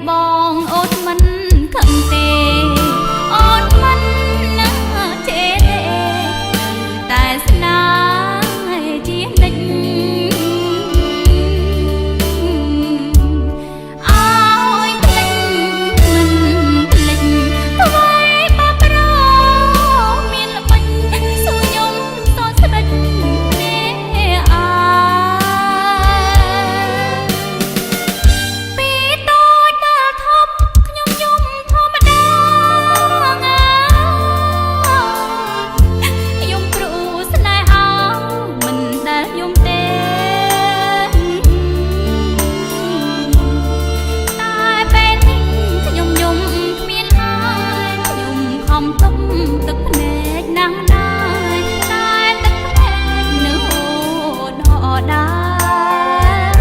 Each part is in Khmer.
បងអូនមិនខឹងទេអូនមិនណាចេទេតែស្នេហ៍ជានិច្ចអើយភ្លេចមិនភ្លេចអ្វីបាប្រមានល្បិចសួរខ្ញុំតស្ដេចនេះអើពីតូចដល់ធំខ្ញុំយំធម្មតាយំព្រោះស្នេហាមិនដែលយំទេតែពេលនេះខ្ញុំយំគ្មានហើយខ្ញុំខំទុកទឹកភ្នែកណាស់ណាស់តែទឹកភ្នែកនៅហូរដល់ដែរ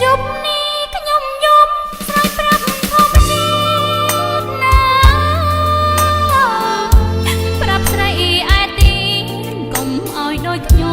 យប់នេះខ្ញុំយំស្រែកប្រាប់ធម្មជាតិណាប្រាប់ស្រីឯទីកុំឲ្យដូចខ្ញុំ